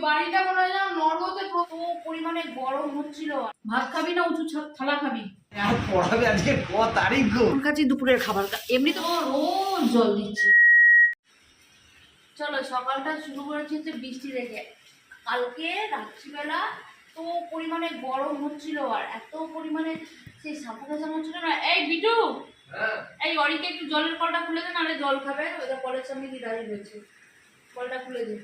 বাড়িটা মনে হয় যেন নরকতে প্রচুর পরিমাণে গরম হচ্ছিল। ভাত খাবি না উঁচু থালা খাবি? পড়াবে আজকে ক তারিখ গো? খাচ্ছি দুপুরের খাবার, এমনি তো রোজ জল দিচ্ছে। চলো সকালটা শুরু করেছি হচ্ছে বৃষ্টি দেখে। কালকে রাত্রিবেলা তো পরিমাণে গরম হচ্ছিল আর এত পরিমাণে সেই সাফোকেশন হচ্ছিল না। এই বিটু, এই অরিকে একটু জলের কলটা খুলে দে, নাহলে জল খাবে। ওইটা কলের সামনে দিয়ে দাঁড়িয়ে রয়েছে, কলটা খুলে দে।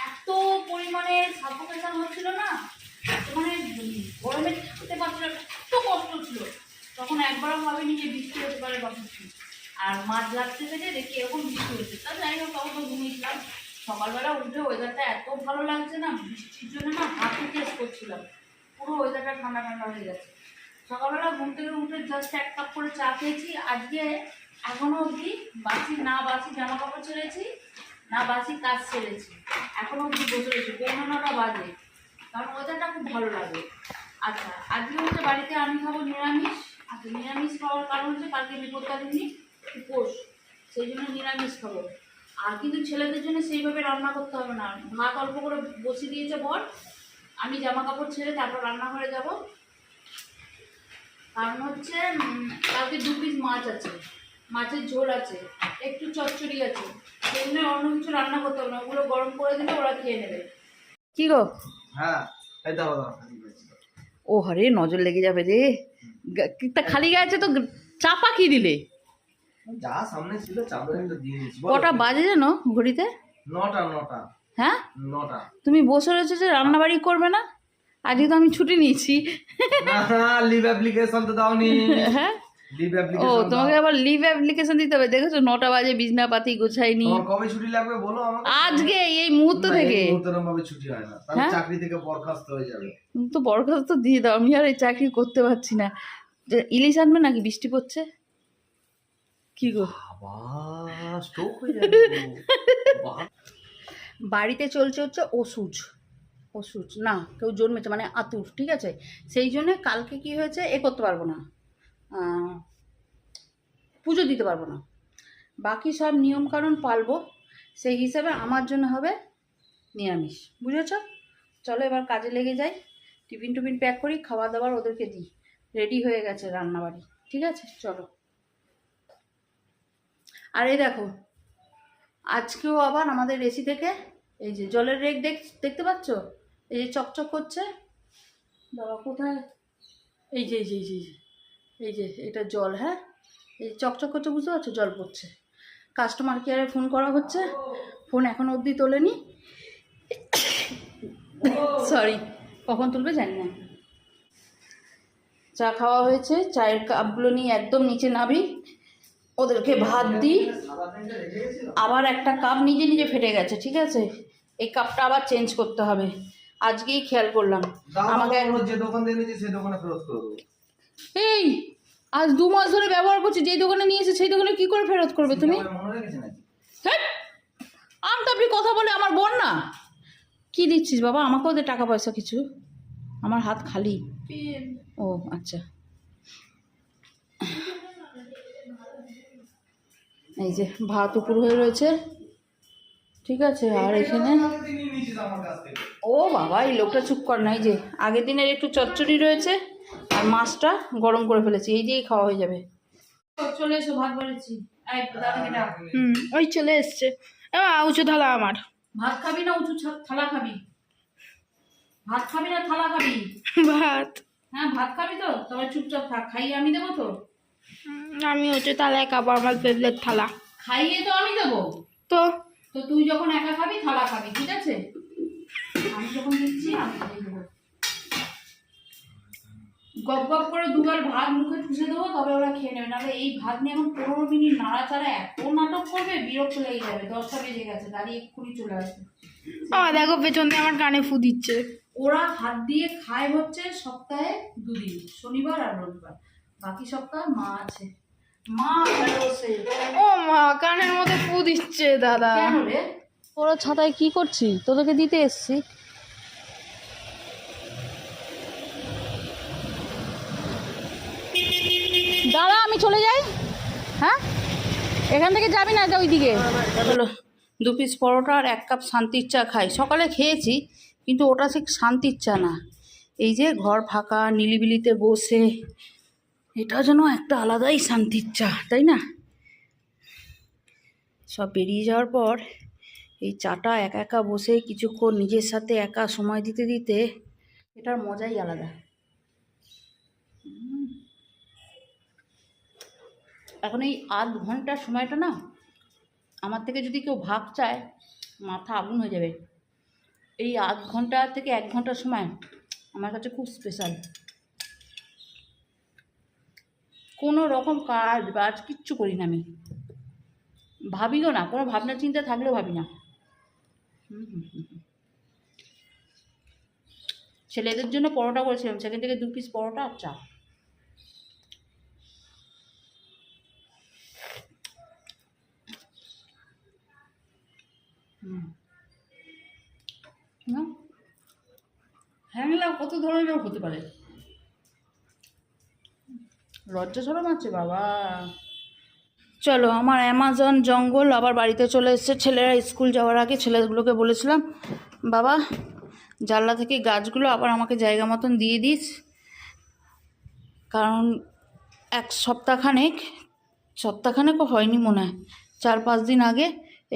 এত পরিমাণে সাফোকেশন হচ্ছিল না, মানে গরমে থাকতে পারছিল, এত কষ্ট ছিল। তখন একবারও ভাবিনি যে বৃষ্টি হতে পারে বা কিছু। আর মাঝ রাত্রি থেকে দেখি এরকম বৃষ্টি হচ্ছে। তা যাই হোক, তখন তো ঘুমিয়েছিলাম। সকালবেলা উঠে ওয়েদারটা এত ভালো লাগছে না, বৃষ্টির জন্য না হাতে টেস্ট করছিলাম, পুরো ওয়েদারটা ঠান্ডা ঠান্ডা হয়ে গেছে। সকালবেলা ঘুম থেকে উঠে জাস্ট এক কাপ করে চা খেয়েছি। আজকে এখনো অবধি বাসি জামা কাপড় ছেড়েছি, না বাসি কাজ ছেড়েছি, এখনো অবধি বসে রয়েছি। 9:30 বাজে, কারণ ওয়েদারটা খুব ভালো লাগে। আচ্ছা, আজকে হচ্ছে বাড়িতে আমি খাবো নিরামিষ। আচ্ছা, নিরামিষ খাওয়ার কারণ হচ্ছে কালকে বিপত্তারিণী উপোস, সেই জন্য নিরামিষ খাবো। আর কিন্তু ছেলেদের জন্য সেইভাবে রান্না করতে হবে না, ভাত অল্প করে বসিয়ে দিয়েছে বর। আমি জামা কাপড় ছেড়ে তারপর রান্নাঘরে যাব। কারণ হচ্ছে কালকে 2 পিস মাছ আছে, মাছের ঝোল আছে, একটু চচ্চড়ি আছে, সেই জন্য অন্য কিছু রান্না করতে হবে না। ওগুলো গরম করে দিলে ওরা খেয়ে নেবে। কি গো? হ্যাঁ, এই দাও দাও। ও হরে, নজর লেগে যাবে রে। খালি গায়ে আছে তো চাপা কি দিলে? যা সামনে ছিল চাপা একটা দিয়ে দিয়েছি। কটা বাজে জানো ঘড়িতে? 9টা। হ্যাঁ 9টা। তুমি বসে রয়েছো যে রান্নাবাড়ি করবে না? আজকে তো আমি ছুটি নিয়েছি। না, লিভ অ্যাপ্লিকেশন তো দাওনি। হ্যাঁ, লিভ ও অ্যাপ্লিকেশন তোমাকে আবার লিভ অ্যাপ্লিকেশন দিতে হবে। দেখেছো 9টা বাজে, বিছনা পাতি গোছাইনি। তোমার কবে ছুটি লাগবে বলো আমাকে। আজকে এই মুহূর্ত থেকে। মুহূর্তের ভাবে ছুটি হয় না, তাহলে চাকরি থেকে বরখাস্ত হয়ে যাবে। তো বরখাস্ত দিয়ে দাও, আমি আর এই চাকরি করতে পারছি না। ইলিশ আনবে নাকি? বৃষ্টি পড়ছে। কি গো, বাবা স্ট্রোক হয়ে যাবে। বাড়িতে চলছে হচ্ছে ওষুধ না, কেউ জন্মেছে মানে আতুর, ঠিক আছে? সেই জন্য কালকে কি হয়েছে, করতে পারবো না, পুজো দিতে পারবো না। বাকি সব নিয়মকানুন পালবো, সেই হিসাবে আমার জন্য হবে নিরামিষ, বুঝেছ? চলো এবার কাজে লেগে যাই, টিফিন প্যাক করি, খাওয়া দাওয়ার ওদেরকে দিই। রেডি হয়ে গেছে রান্নাবাড়ি, ঠিক আছে? চলো। আর এই দেখো, আজকেও আবার আমাদের এসি থেকে এই যে জলের রেক দেখতে পাচ্ছ? এই যে চকচক করছে। বাবা কোথায়? এই যে এটা জল। হ্যাঁ, এই চকচক করছে, বুঝতে পারছো? জল পড়ছে। কাস্টমার কেয়ারে ফোন করা হচ্ছে, ফোন এখনো অবধি তোলেনি। সরি, কখন তুলবে জানি না। চা খাওয়া হয়েছে, চায়ের কাপগুলো নিয়ে একদম নিচে নাবি, ওদেরকে ভাত দিই। আবার একটা কাপ নিজে ফেটে গেছে, ঠিক আছে? এই কাপটা আবার চেঞ্জ করতে হবে, আজকেই খেয়াল করলাম। আমাকে যে দোকান দিয়ে নিয়েছি সেই দোকানে ফেরত করে দেবো। এই আজ 2 মাস ধরে ব্যবহার করছি, যেই দোকানে নিয়েছে সেই দোকানে কি করে ফেরত করবে তুমি? মনে রেখেছে নাকি? আমি তো আপনি কথা বলে আমার বোন না। কি দিচ্ছিস বাবা? আমাকেও দে টাকা পয়সা কিছু, আমার হাত খালি। ও আচ্ছা, এই যে ভাত উপর হয়ে রয়েছে, ঠিক আছে? আর এখানে ও বাবা, এই লোকটা চুপ কর না। এই যে আগের দিনের একটু চচ্চড়ি রয়েছে আর মাছটা গরম করে ফেলেছি, এই দিয়েই খাওয়া হয়ে যাবে। চলে এসো, ভাত বলেছি। ওই চলে এসছে। উঁচু থালা আমার। ভাত খাবি না উঁচু থালা খাবি? ভাত খাবি না থালা খাবি? ভাত। হ্যাঁ ভাত খাবি তো, তবে চুপচাপ থাক, খাইয়ে আমি দেবো তো। আমি উঁচু থালায় খাবো, আমার ফেভারিট থালা। খাইয়ে তো আমি দেবো তো তো তুই যখন একা খাবি থালা খাবি, ঠিক আছে? আমি যখন দিচ্ছি আমি দিয়ে দেবো। গপ করে 2 বার ভাত মুখে ঠুসে দেবো, তবে ওরা খেয়ে নেবে। নাহলে এই ভাত নিয়ে এখন 15 মিনিট নাড়াচাড়া এত নাটক করবে, বিরক্ত লেগে যাবে। 10টা বেজে গেছে, গাড়ি এক্ষুনি চলে আসবে। দেখো পেছন দিয়ে আমার কানে ফু দিচ্ছে। ওরা ভাত দিয়ে খায় হচ্ছে সপ্তাহে 2 দিন, শনিবার আর রবিবার। বাকি সপ্তাহ মা আছে, মা বসে। ও মা, কানের মধ্যে ফু দিচ্ছে দাদা। কেন রে? ওরা ছাতায় কি করছি? তোদেরকে দিতে এসছি। দাদা আমি চলে যাই। হ্যাঁ, এখান থেকে যাবি না, ওইদিকে। চলো 2 পিস পরোটা আর 1 কাপ শান্তির চা খাই। সকালে খেয়েছি, কিন্তু ওটা ঠিক শান্তির চা না। এই যে ঘর ফাঁকা নিলিবিলিতে বসে, এটা যেন একটা আলাদাই শান্তির চা, তাই না? সব বেরিয়ে যাওয়ার পর এই চাটা একা একা বসে কিছুক্ষণ নিজের সাথে একা সময় দিতে দিতে এটার মজাই আলাদা। এখন এই আধ ঘন্টার সময়টা না, আমার থেকে যদি কেউ ভাগ চায় মাথা আগুন হয়ে যাবে। এই আধ ঘন্টা থেকে 1 ঘন্টার সময় আমার কাছে খুব স্পেশাল। কোনো রকম কাজ বাজ কিচ্ছু করি না আমি, ভাবিও না, কোনো ভাবনা চিন্তা থাকলেও ভাবি না। ছেলেদের জন্য পরোটা করেছিলাম, সেখান থেকে 2 পিস পরোটা আর চা। না হ্যাংলা কত ধরনের হতে পারে, লজ্জা সরম আছে বাবা। চলো, আমার অ্যামাজন জঙ্গল আবার বাড়িতে চলে এসেছে। ছেলেরা স্কুল যাওয়ার আগে ছেলেগুলোকে বলেছিলাম, বাবা জানলা থেকে গাছগুলো আবার আমাকে জায়গা মতন দিয়ে দিস, কারণ 1 সপ্তাহখানেকও হয়নি মনে হয়, 4-5 দিন আগে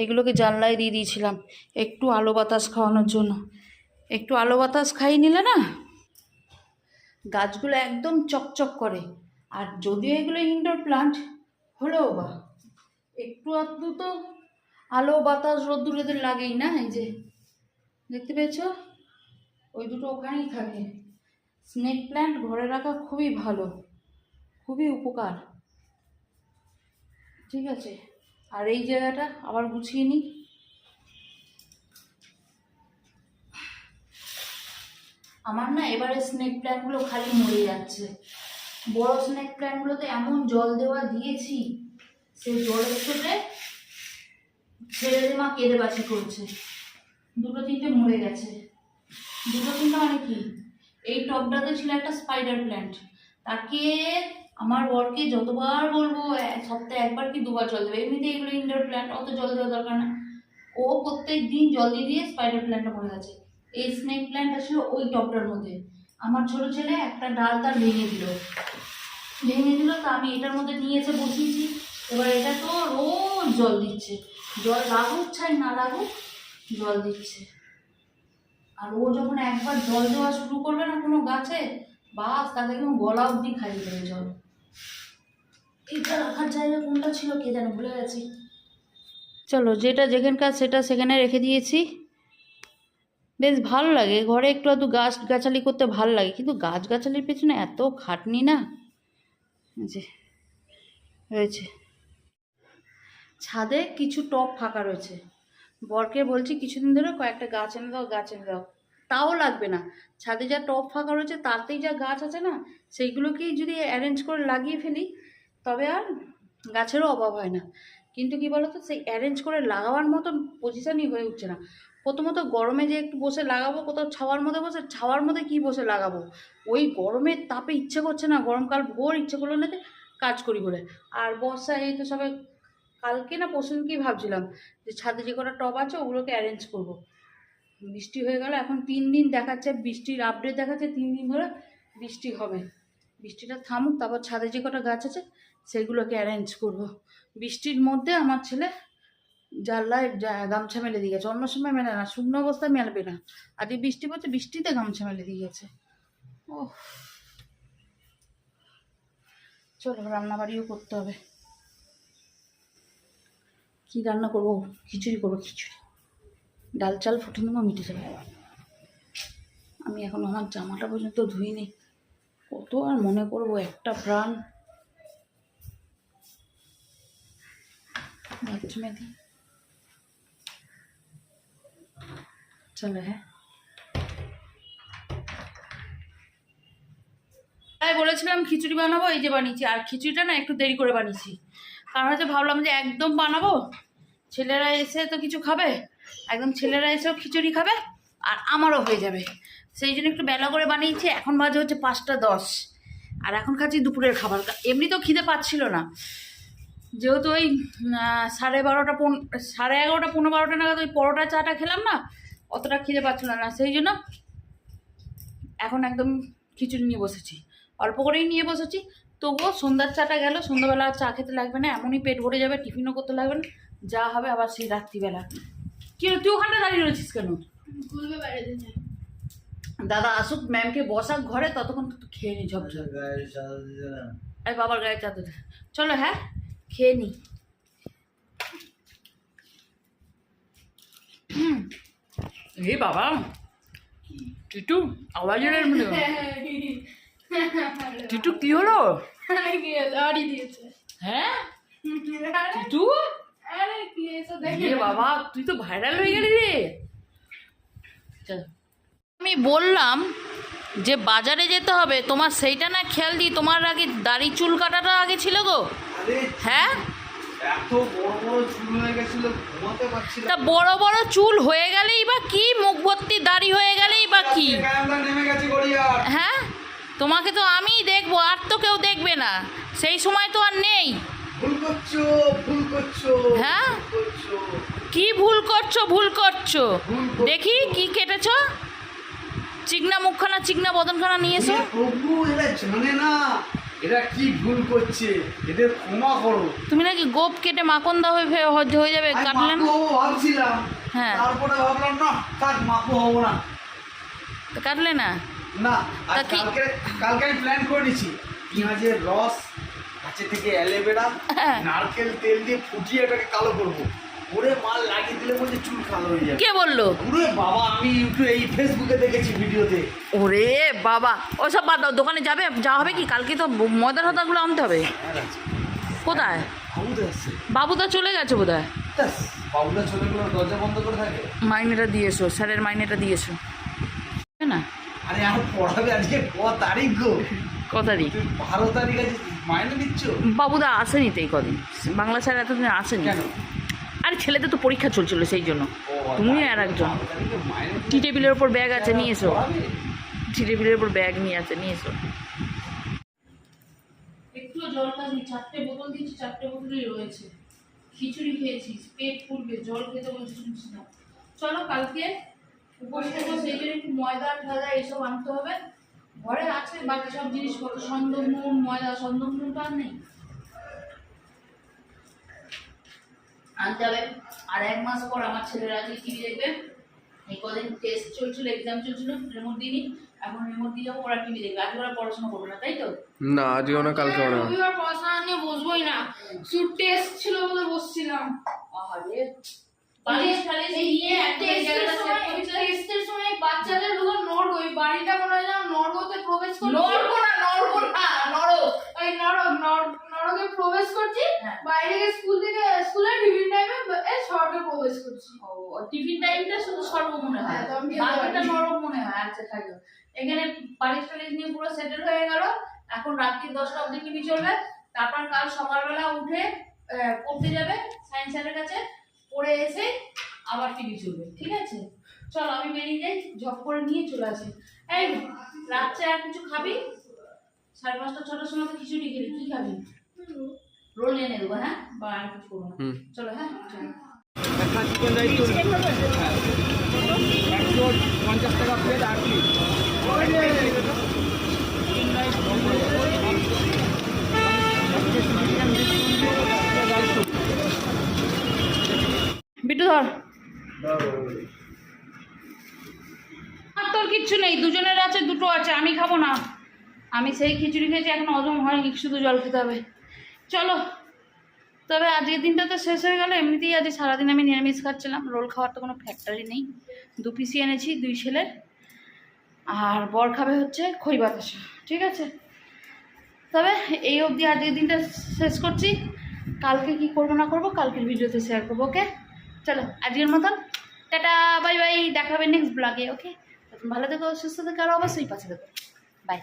এগুলোকে জানলায় দিয়ে দিয়েছিলাম একটু আলো বাতাস খাওয়ানোর জন্য। একটু আলো বাতাস খাইয়ে নিলে না গাছগুলো একদম চকচক করে। আর যদিও এগুলো ইনডোর প্লান্ট হলেও বা একটু আধটু তো আলো বাতাস রোদ্দুর এদের লাগেই না। এই যে দেখতে পেয়েছ, ওই দুটো ওখানেই থাকে। স্নেক প্ল্যান্ট ঘরে রাখা খুবই ভালো, খুবই উপকার। ঠিক আছে, আর এই জায়গাটা আবার গুছিয়ে নিই। আমার না এবারে স্নেক প্ল্যান্টগুলো খালি মরে যাচ্ছে। বড় স্নেক প্ল্যান্টগুলোতে এমন জল দেওয়া দিয়েছি, সেই জলের সাথে ছেলেদের মা কেঁদে বাছি করছে। 2-3টে মরে গেছে। 2-3 মানে কি, এই টবটাতে ছিল একটা স্পাইডার প্ল্যান্ট, তাকে আমার বরকে যতবার বলবো সপ্তাহে 1বার কি 2বার জল দেবে। এমনিতে এগুলো ইনডোর প্ল্যান্ট, অত জল দেওয়া দরকার না। ও প্রত্যেক দিন জল দিয়ে দিয়ে স্পাইডার প্ল্যান্টটা মরে গেছে। এই স্নেক প্ল্যান্টটা ছিল ওই টবটার মধ্যে। আমার ছোট ছেলে একটা ডাল তার ভেঙে দিল, তো আমি এটার মধ্যে নিয়ে এসে বসিয়েছি। এবার এটা তো রোজ জল দিচ্ছে, জল লাগুক চাই না লাগুক জল দিচ্ছে। আর ও যখন একবার জল দেওয়া শুরু করবে না কোনো গাছে, বাস তাকে একদম গলা অবধি খাইয়ে দেবে জল। এটা রাখার জায়গা কোনটা ছিল কে জানে, ভুলে গেছি। চলো, যেটা যেখানকার সেটা সেখানে রেখে দিয়েছি। বেশ ভালো লাগে ঘরে একটু আধটু গাছগাছালি করতে ভালো লাগে, কিন্তু গাছগাছালির পেছনে এত খাটনি না। যে রয়েছে ছাদে কিছু টব ফাঁকা রয়েছে, বরকে বলছি কিছুদিন ধরে কয়েকটা গাছ এনে দাও, তাও লাগবে না। ছাদে যা টব ফাঁকা রয়েছে তাতেই যা গাছ আছে না, সেইগুলোকেই যদি অ্যারেঞ্জ করে লাগিয়ে ফেলি তবে আর গাছেরও অভাব হয় না। কিন্তু কি বলতো, সেই অ্যারেঞ্জ করে লাগাবার মতো পজিশনই হয়ে উঠছে না। প্রথমত গরমে যে একটু বসে লাগাবো কোথাও ছাওয়ার মধ্যে কি বসে লাগাবো, ওই গরমের তাপে ইচ্ছে করছে না, গরমকাল ভোর ইচ্ছে করলো না কাজ করি বলে। আর বর্ষা এই তো সবাই কালকে না পরশুদিনকেই ভাবছিলাম যে ছাদে যে কটা টব আছে ওগুলোকে অ্যারেঞ্জ করব। বৃষ্টি হয়ে গেল, এখন 3 দিন দেখাচ্ছে, বৃষ্টির আপডেট দেখাচ্ছে 3 দিন ধরে বৃষ্টি হবে। বৃষ্টিটা থামুক, তারপর ছাদে যে কটা গাছ আছে সেগুলোকে অ্যারেঞ্জ করব। বৃষ্টির মধ্যে আমার ছেলে জানলায় গামছা মেলে দিয়ে গেছে, অন্য সময় মেলে না, শুকনো অবস্থায় মেলবে না। আজকে বৃষ্টি পড়ছে, বৃষ্টিতে গামছা মেলে দিয়ে গেছে। ও চলো, রান্নাবাড়িও করতে হবে। কি রান্না করবো? খিচুড়ি করবো, খিচুড়ি। ডাল চাল ফুটে নেবো, মিটে যাবে। আমি এখন আমার জামাটা পর্যন্ত ধুইনি, কত আর মনে করবো একটা প্রাণ। বাথরুমে দিই, চলো। হ্যাঁ, তাই বলেছিলাম খিচুড়ি বানাবো, এই যে বানিয়েছি। আর খিচুড়িটা না একটু দেরি করে বানিয়েছি, কারণ হচ্ছে ভাবলাম যে একদম বানাবো, ছেলেরা এসে তো কিছু খাবে, একদম ছেলেরা এসেও খিচুড়ি খাবে আর আমারও হয়ে যাবে। সেই জন্য একটু বেলা করে বানিয়েছি। এখন বাজে হচ্ছে 5টা 10, আর এখন খাচ্ছি দুপুরের খাবার। এমনিতেও খিদে পাচ্ছিল না, যেহেতু ওই 11:30 11:15 নাগাদ ওই পরোটা চাটা খেলাম না, অতটা খিদে পাচ্ছিল না, সেই জন্য এখন একদম খিচুড়ি নিয়ে বসেছি, অল্প করেই নিয়ে বসেছি। তবুও সন্ধ্যার চাটা গেল, সন্ধ্যাবেলা চা খেতে লাগবে না, এমনই পেট ভরে যাবে, টিফিনও করতে লাগবে না, যা হবে আবার সেই রাত্রিবেলা। কি তুই ওখানটা দাঁড়িয়ে রয়েছিস কেন? খুলবে বাইরে দিনে। দাদা আসুক, ম্যামকে বসাক ঘরে, ততক্ষণ তো খেয়ে নি ঝপঝপ। আরে বাবার গায়ে চাতে দে। চলো হ্যাঁ খেয়ে নি। এ বাবা টিটু আওয়াজ এর মধ্যে, টিটু কি হলো? হ্যাঁ টিটু, বাবা তুই তো ভাইরাল হয়ে গেলি রে। আমি বললাম যে বাজারে যেতে হবে, তোমার সেইটা না খেয়াল দিই, তোমার আগে দাড়ি চুল কাটাটা আগে ছিল গো। হ্যাঁ এত বড় বড় চুল হয়ে গেছিল, ঘুমাতে পারছিলাম তা বড় বড় চুল হয়ে গেলেই বা কি, মুখ ভর্তি দাড়ি হয়ে গেলেই বা কি? আমরা নেমে গেছি গড়িয়ার। হ্যাঁ তোমাকে তো আমিই দেখবো, আর তো কেউ দেখবে না, সেই সময় তো আর নেই। ভুল করছো, ভুল করছো। হ্যাঁ ভুল করছো। কি ভুল করছো? ভুল করছো দেখি কি কেটেছো? চিকনা মুখখানা চিকনা বদনখানা নিয়ে এসো। প্রভু এরা জানে না এরা কি ভুল করছে, এদের ক্ষমা করো। তুমি নাকি গোপ কেটে মাকন্দা হয়ে যাবে, আমি কাটলেন? মাপু হবো ভাবছিলাম, হ্যাঁ তারপরে ভাবলাম না থাক, মাপু হবো না। কাটলে না? না আর তা কি? কালকে আমি প্ল্যান করে নিয়েছি, পেঁয়াজের রস, কাছে থেকে অ্যালোভেরা, হ্যাঁ। নারকেল তেল দিয়ে ফুটিয়ে এটাকে কালো করবো। ওরে মাল লাগিয়ে দিলে বলছে চুল কালো হয়ে যাবে। কে বললো? ওরে বাবা, আমি ইউটিউবে এই ফেসবুকে দেখেছি ভিডিওতে। ওরে বাবা ওসব বাদ দাও, দোকানে যাওয়া হবে কি? কালকে তো ময়দা টদাগুলো আনতে হবে। কোথায়? বাবুদা আসছে। বাবুদা চলে গেছে বোধ হয়। বাবুদা চলে গেলো, দরজা বন্ধ করে থাকে। মাইনেটা দিয়ে এসো, স্যারের মাইনেটা দিয়ে এসো না। আরে আমার পড়াবে আজকে ক তারিখ গো? ক তারিখ? 12 তারিখ আছে, মাইনে দিচ্ছ? বাবুদা আসেনি তো এই কদিন, বাংলা স্যার এতদিন আসেনি। কেন? আরে ছেলেদের তো পরীক্ষা চলছিল সেই জন্য। তুমি আর একজন। 12 তারিখে মাইনে টি টেবিলের ওপর ব্যাগ আছে, নিয়ে এসো। পড়াবে? টি টেবিলের ওপর ব্যাগ নিয়ে আছে, নিয়ে এসো। একটু জল খাবি, 4টে বোতল দিয়েছি, 4টে বোতলই রয়েছে। খিচুড়ি খেয়েছিস, পেট ফুলবে, জল খেতে বলছিস শুনছি না। চলো কালকে উপোস করবো, সেই জন্য একটু ময়দা ঠাদা এসব আনতে হবে। ঘরে আছে বাকি সব জিনিসপত্র, সন্দমুন ময়দা, সন্দমুনটা আর নেই, আনতে হবে। আর 1 মাস পর আমার ছেলেরা আজকে টিভি দেখবে। এই কদিন টেস্ট চলছিল, এক্সাম চলছিল, রিমোট দিইনি, এখন রিমোট দিয়ে যাবো, ওরা টিভি দেখবে। আজকে ওরা পড়াশোনা করবে না, তাই তো? না আজকেও না, কালকেও না। রবিবার পড়াশোনা নিয়ে বসবোই না, শুধু টেস্ট ছিল বলে বসছিলাম। আরে বালিশ টালিশ নিয়ে একদম এই জায়গাটা সেট করছে। টেস্টের সময় বাচ্চাদের হলো নড়বো, এই বাড়িটা মনে হয় যেন নড়বোতে প্রবেশ করছি। নড়বো না, নড়বো না, নড়ো। ওই নরকে প্রবেশ করছি, হ্যাঁ। বাইরে গিয়ে স্কুলে টিফিন টাইমে শর্টে প্রবেশ করছি। ও টিফিন টাইমটা শুধু সর্ব মনে হয়, হ্যাঁ, তখন খেতে বাকিটা পারি। নরম মনে হয়। আচ্ছা থাকো, এখানে বালিশ টালিশ নিয়ে পুরো সেটেল হয়ে গেল। এখন রাত্রি 10টা অবধি টিভি চলবে, তারপর কাল সকালবেলা উঠে পড়তে যাবে সায়েন্স স্যারের কাছে, পড়ে এসে আবার টিভি চলবে। ঠিক আছে চল আমি বেরিয়ে যাই, ঝপ করে নিয়ে চলে আসি। এই রাত্রে আর কিছু খাবি? 5:30 6টার সময় তো খিচুড়ি খেলি, কি খাবি? রোল এনে দেবো, হ্যাঁ, বা আর কিছু করবো না। চলো হ্যাঁ চলো। বিটু ধর। আর তোর কিচ্ছু নেই, দুজনের আছে, দুটো আছে, আমি খাবো না। আমি সেই খিচুড়ি খেয়েছি, এখন হজম হয়নি, শুধু জল খেতে হবে। চলো তবে আজকের দিনটা তো শেষ হয়ে গেল। এমনিতেই আজ সারাদিন আমি নিরামিষ খাচ্ছিলাম, রোল খাওয়ার তো কোনো ফ্যাক্টরি নেই। 2 পিসই এনেছি, 2 ছেলের, আর বর খাবে হচ্ছে খই বাতাসা। ঠিক আছে তবে এই অবধি আজকের দিনটা শেষ করছি। কালকে কি করবো না করবো কালকের ভিডিওতে শেয়ার করবো। ওকে চলো আজকের মতন টাটা, বাই বাই, দেখা হবে নেক্সট ব্লগে। ওকে ভালো থেকো, সুস্থ থেকো, আর অবশ্যই পাশে থেকো। বাই।